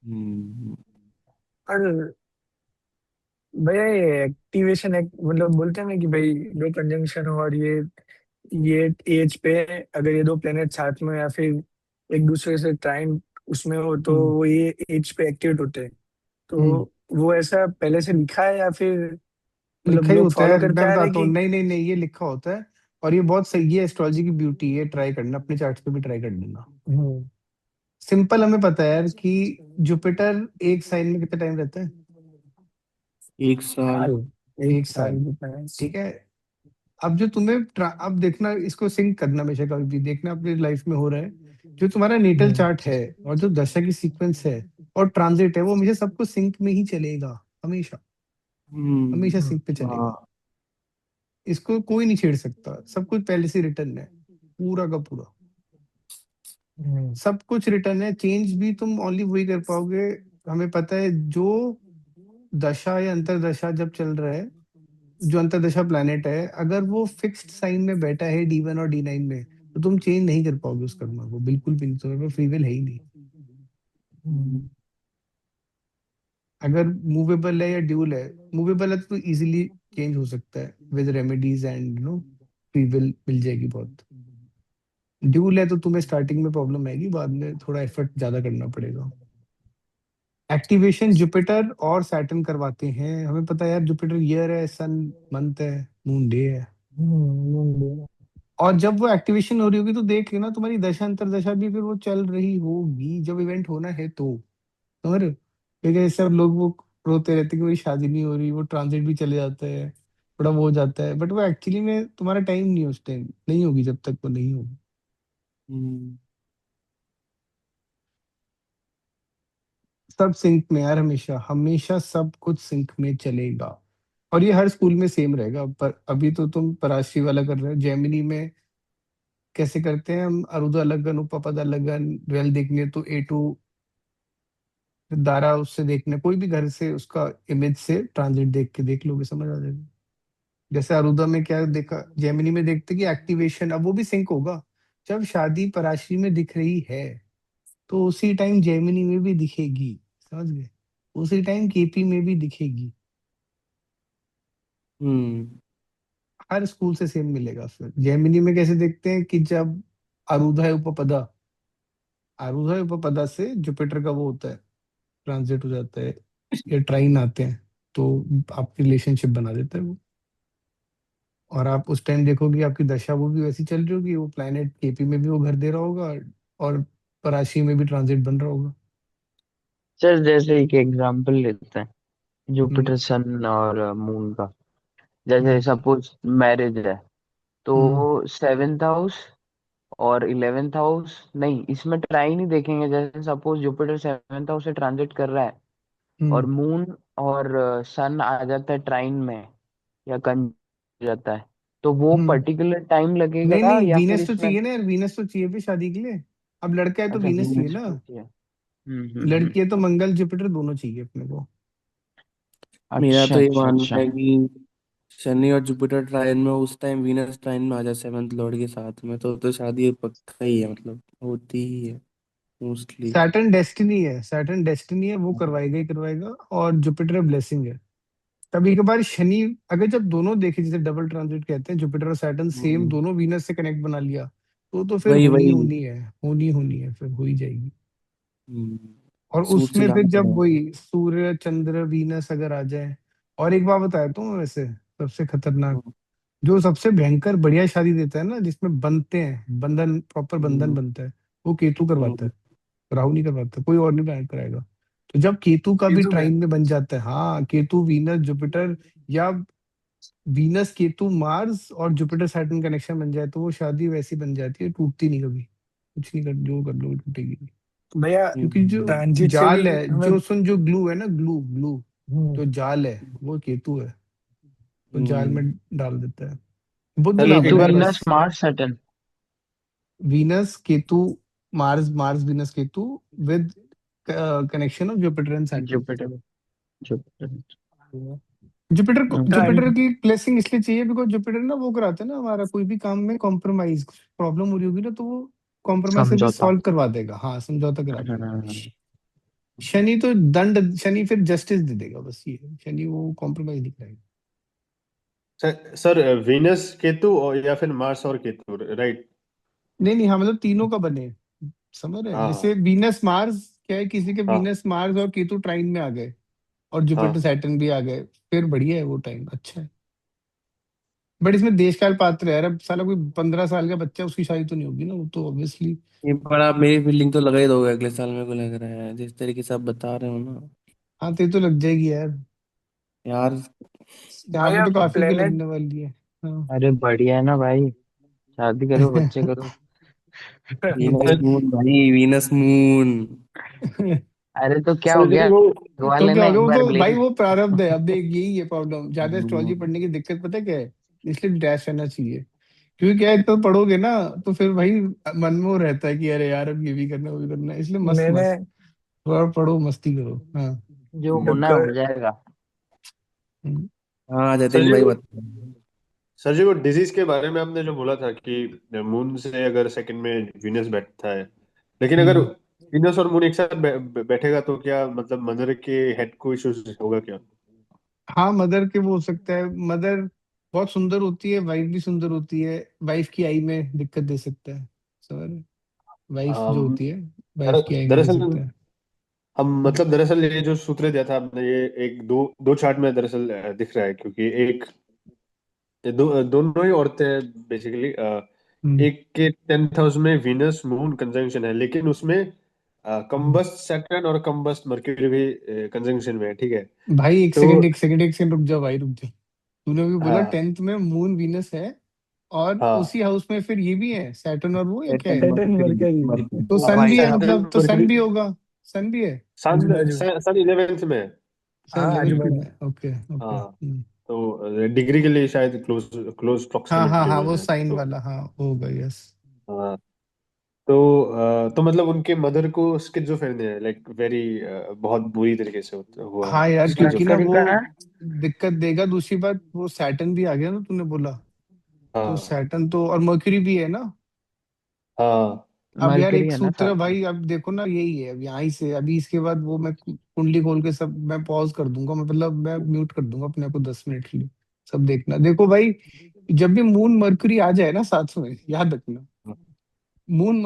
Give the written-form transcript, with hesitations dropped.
हम्म। और भैया ये एक्टिवेशन एक मतलब बोलते हैं ना कि भाई दो कंजंक्शन हो और ये एज पे अगर ये दो प्लेनेट साथ में या फिर एक दूसरे से ट्राइन उसमें हो तो हम्म। वो ये एज पे एक्टिवेट होते हैं। हम्म। तो वो ऐसा पहले से लिखा है या फिर मतलब लिखा ही लोग होता फॉलो है, करते मैं आ रहे बताता हूँ। कि। नहीं नहीं नहीं, ये लिखा होता है। और ये बहुत सही है, एस्ट्रोलॉजी की ब्यूटी है। ट्राई करना, अपने चार्ट पे भी ट्राई कर लेना। हम्म। सिंपल, हमें पता है यार कि जुपिटर एक साइन में कितना टाइम रहता है। 1 साल। एक एक साल साल की तरह। ठीक है। अब जो तुम्हें अब देखना, इसको सिंक करना, हमेशा कभी भी देखना अपनी लाइफ में हो रहा है। जो तुम्हारा नेटल हम्म। चार्ट है और जो दशा की सीक्वेंस है और ट्रांजिट है, वो हमेशा सबको सिंक में ही चलेगा। हमेशा, हमेशा हम्म। सिंक पे चलेगा। हाँ। इसको कोई नहीं छेड़ सकता, सब कुछ पहले से रिटर्न है, पूरा का पूरा। हम्म। सब कुछ रिटर्न है, चेंज भी तुम ओनली वही कर पाओगे। हमें पता है जो दशा या अंतरदशा जब चल रहा है, जो अंतरदशा प्लैनेट है, अगर वो फिक्स्ड साइन में बैठा है D1 और D9 में, तो तुम चेंज नहीं कर पाओगे उस कर्मा को, बिल्कुल भी नहीं। तुम्हारे पास फ्री विल है ही नहीं। हम्म। अगर मूवेबल है या ड्यूल है, मूवेबल है तो इजीली चेंज हो सकता है with remedies and free will मिल जाएगी बहुत। ड्यूल है तो तुम्हें स्टार्टिंग में प्रॉब्लम आएगी, बाद में थोड़ा एफर्ट ज्यादा करना पड़ेगा। एक्टिवेशन जुपिटर और सैटर्न करवाते हैं। हमें पता है यार, जुपिटर ईयर है, सन मंथ है, मून डे है। हम्म। और जब वो एक्टिवेशन हो रही होगी तो देख लेना, तुम्हारी दशा अंतरदशा भी फिर वो चल रही होगी जब इवेंट होना है तो। समझ रहे हो? क्योंकि सब लोग वो रोते रहते हैं कि मेरी शादी नहीं हो रही, वो ट्रांजिट भी चले जाता है, थोड़ा वो हो जाता है, बट वो एक्चुअली में तुम्हारा टाइम नहीं है, उस टाइम नहीं होगी जब तक वो नहीं होगी। हम्म। सब सिंक में यार, हमेशा हमेशा सब कुछ सिंक में चलेगा। और ये हर स्कूल में सेम रहेगा। पर अभी तो तुम पराशरी वाला कर रहे हो, जेमिनी में कैसे करते हैं हम, अरुदा लगन उपपदा लगन रेल देखने तो A2 दारा, उससे देखने कोई भी घर से उसका इमेज से ट्रांजिट देख के देख लोगे, समझ आ जाएगा। जैसे अरुदा में क्या देखा, जेमिनी में देखते कि एक्टिवेशन, अब वो भी सिंक होगा। जब शादी पराशरी में दिख रही है तो उसी टाइम जेमिनी में भी दिखेगी। समझ गए? उसी टाइम केपी में भी दिखेगी। हम्म। हर स्कूल से सेम मिलेगा। फिर जेमिनी में कैसे देखते हैं कि जब अरुधा उपपदा, अरुधा उपपदा से जुपिटर का वो होता है, ट्रांजिट हो जाता है या ट्राइन आते हैं, तो आपकी रिलेशनशिप बना देता है वो। और आप उस टाइम देखोगे आपकी दशा वो भी वैसी चल रही होगी, वो प्लैनेट केपी में भी वो घर दे रहा होगा और पराशी में भी ट्रांजिट बन रहा होगा। सर जैसे एक एग्जांपल लेते हैं, हम्म। जुपिटर सन और मून का। जैसे हम्म। सपोज मैरिज है, हम्म। तो 7th हाउस और 11th हाउस नहीं, इसमें ट्राई नहीं देखेंगे। जैसे सपोज जुपिटर 7th हाउस से ट्रांजिट कर रहा है और हम्म। मून और सन आ जाता है ट्राइन में या जाता है, तो वो हम्म। पर्टिकुलर टाइम नहीं लगेगा नहीं, या फिर वीनस तो इसमें। चाहिए ना यार, वीनस तो चाहिए भी शादी के लिए। अब लड़का है तो अच्छा, वीनस चाहिए वीनस ना, होती है। लड़की है तो मंगल जुपिटर दोनों चाहिए अपने को। मेरा अच्छा तो ये अच्छा मानना अच्छा। है कि शनि और जुपिटर ट्रायन में उस टाइम वीनस ट्रायन में आ जाए सेवंथ लॉर्ड के साथ में तो शादी पक्का ही है मतलब होती ही है मोस्टली। सैटर्न डेस्टिनी है, सैटर्न डेस्टिनी है, वो करवाएगा ही करवाएगा। और जुपिटर ब्लेसिंग है। कभी कभार शनि, अगर जब दोनों देखे, जैसे डबल ट्रांजिट कहते हैं, जुपिटर और सैटर्न सेम हम्म। दोनों वीनस से कनेक्ट बना लिया, तो फिर वही होनी वही। होनी है, होनी होनी है, फिर हो ही जाएगी। और सूट से उसमें फिर जाना जब पड़ेगा। वही सूर्य चंद्र वीनस अगर आ जाए। और एक बात बताया तो मैं वैसे, सबसे खतरनाक, हम्म। जो सबसे भयंकर बढ़िया शादी देता है ना, जिसमें बनते हैं बंधन, प्रॉपर बंधन हम्म। बनता है, वो केतु करवाता हम्म। है। राहु नहीं करवाता, कोई और नहीं प्लान कराएगा। तो जब केतु का ये भी तो है। ट्राइन में बन जाता है, हाँ, केतु वीनस जुपिटर, या वीनस केतु मार्स और जुपिटर सैटर्न कनेक्शन बन जाए, तो वो शादी वैसी बन जाती है, टूटती नहीं कभी। कुछ नहीं कर, जो कर लो टूटेगी नहीं। तो भैया क्योंकि जो ट्रांजिट से भी जाल है, हमें। जो सुन, जो ग्लू है ना, ग्लू ग्लू, हम्म। जो जाल है वो केतु है, तो जाल में हम्म। डाल देता है। बुध सर ना एक केतु बने बस। Venus Mars Saturn. Venus Ketu Mars, Mars Venus Ketu with connection of Jupiter and Saturn. Jupiter, Jupiter. Jupiter को, जुपिटर ट्रांजिट। की ब्लेसिंग इसलिए चाहिए बिकॉज जुपिटर ना वो कराता है ना, हमारा कोई भी काम में कॉम्प्रोमाइज, प्रॉब्लम हो रही होगी ना, तो वो कॉम्प्रोमाइज करके समझौता। सॉल्व करवा देगा, हाँ, समझौता करा देगा। हाँ, शनि तो शनि फिर जस्टिस दे देगा, बस ये है। शनि वो कॉम्प्रोमाइज नहीं करेगा। सर वीनस केतु और या फिर मार्स और केतु, राइट? नहीं नहीं, हाँ मतलब तीनों का बने, समझ रहे हैं? हाँ जैसे हाँ वीनस मार्स, क्या है, किसी के हाँ वीनस मार्स और केतु ट्राइन में आ गए, और जुपिटर हाँ। सैटर्न भी आ गए, फिर बढ़िया है, वो टाइम अच्छा है। बट इसमें देश काल पात्र है यार, अब साला कोई 15 साल का बच्चा, उसकी शादी तो नहीं होगी ना, वो तो ऑब्वियसली। ये बड़ा मेरी फील्डिंग तो लगा ही दोगे अगले साल, मेरे को लग रहा है जिस तरीके से आप बता रहे हो ना हाँ तेरी तो लग जाएगी यार, यार। यहाँ पे भैया तो काफी के प्लेनेट लगने वाली है। हाँ। अरे बढ़िया है ना भाई, शादी करो, बच्चे करो। वीनस सर मून भाई, वीनस मून। अरे तो क्या हो सर जी गया, वो लगवा तो क्या लेना हो गया, एक वो बार तो भाई ब्लेड। वो प्रारब्ध है। अब देख यही है प्रॉब्लम, ज्यादा एस्ट्रोलॉजी पढ़ने की दिक्कत पता है क्या है? इसलिए डैश रहना चाहिए। क्योंकि क्या है, तो पढ़ोगे ना, तो फिर भाई मन में वो रहता है कि अरे यार अब ये भी करना वो भी करना है। इसलिए मस्त मैंने मस्त थोड़ा पढ़ो, मस्ती करो। हाँ। जो होना है डॉक्टर हो जाएगा। हम्म, हाँ सर जतिन जी भाई वो बता। सर जी वो डिजीज के बारे में आपने जो बोला था कि मून से अगर सेकंड में वीनस बैठता है, लेकिन अगर हम्म। वीनस और मून एक साथ बैठेगा तो क्या मतलब मदर के हेड को इश्यूज होगा क्या? हाँ मदर के वो हो सकता है। मदर बहुत सुंदर होती है, वाइफ भी सुंदर होती है, वाइफ की आई में दिक्कत दे सकता है, समझ? वाइफ जो अम, होती है, वाइफ की आई में दे दरअसल सकता है। हम हम्म। मतलब दरअसल ये जो सूत्र दिया था आपने, ये एक दो दो चार्ट में दरअसल दिख रहा है, क्योंकि एक ये दोनों ही औरतें हैं बेसिकली। हम्म। एक के 10th हाउस में वीनस मून कंजंक्शन है, लेकिन उसमें हम्म। कंबस्ट सैटर्न और कंबस्ट मर्क्यूरी भी कंजंक्शन में है, ठीक है? भाई एक तो सेकंड, एक सेकंड, एक सेकंड, रुक जाओ भाई, रुक जाओ। तूने भी बोला हाँ 10th में मून वीनस है, और हाँ उसी हाउस में फिर ये भी है, सैटर्न और वो, या क्या सैटर्न है? Saturn mercury. मरकरी तो मरकरी। हाँ सन भाई भी है, साहब। सैटर्न मतलब तो सन मर्क्यूरी। भी होगा। सन भी है। सन आजू बाजू। सन 11th में है। सन हाँ आजू 11th में बाजू। है, ओके ओके। हाँ, तो डिग्री के लिए शायद क्लोज क्लोज हाँ हाँ प्रॉक्सिमिटी हाँ, में वो है साइन तो। वाला, हाँ होगा, यस। हाँ, तो मतलब उनके मदर को स्किज़ोफ्रेनिया है, लाइक वेरी बहुत बुरी तरीके से हुआ हाँ यार, क्योंकि ना स्किज़ोफ्रेनिया। वो कहाँ है? दिक्कत देगा। दूसरी बात, वो सैटर्न भी आ गया ना, तूने बोला। तो हाँ सैटर्न तो, और मर्क्यूरी भी है ना। हाँ अब यार मरकरी एक है ना सूत्र साथ है में। भाई, अब देखो ना, यही है। अब यहाँ ही से, अभी इसके बाद वो मैं कुंडली खोल के सब मैं पॉज कर दूंगा, मतलब मैं म्यूट कर दूंगा अपने आप को 10 मिनट के लिए। सब देखना, देखो भाई, जब भी मून मर्क्यूरी आ जाए ना साथ में, याद रखना, मून